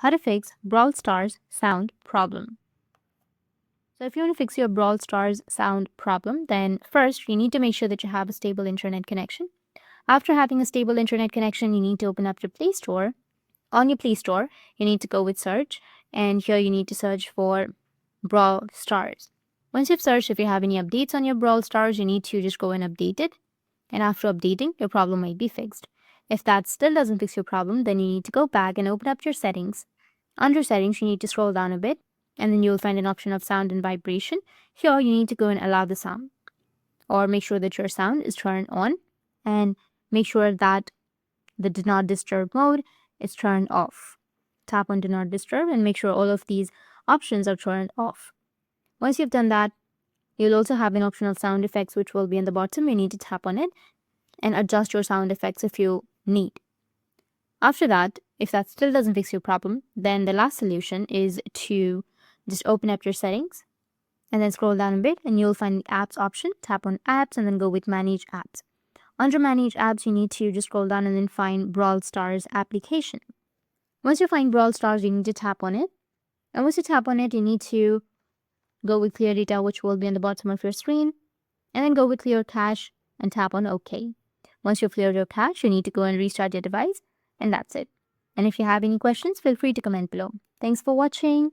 how to fix Brawl Stars sound problem. So if you want to fix your Brawl Stars sound problem, then first you need to make sure that you have a stable internet connection. After having a stable internet connection, you need to open up your Play Store. On your Play Store, you need to go with search, and here you need to search for Brawl Stars. Once you've searched, if you have any updates on your Brawl Stars, you need to just go and update it. And after updating, your problem might be fixed. If that still doesn't fix your problem, then you need to go back and open up your settings. Under settings, you need to scroll down a bit, and then you'll find an option of sound and vibration. Here, you need to go and allow the sound, or make sure that your sound is turned on, and make sure that the do not disturb mode is turned off. Tap on do not disturb and make sure all of these options are turned off. Once you've done that, you'll also have an option of sound effects, which will be in the bottom. You need to tap on it and adjust your sound effects if you need. After that, if that still doesn't fix your problem, then the last solution is to just open up your settings and then scroll down a bit, and you'll find the apps option. Tap on apps and then go with manage apps. Under manage apps, you need to just scroll down and then find Brawl Stars application. Once you find Brawl Stars, you need to tap on it. And once you tap on it, you need to go with clear data, which will be on the bottom of your screen, and then go with clear cache and tap on OK. Once you've cleared your cache, you need to go and restart your device, and that's it. And if you have any questions, feel free to comment below. Thanks for watching.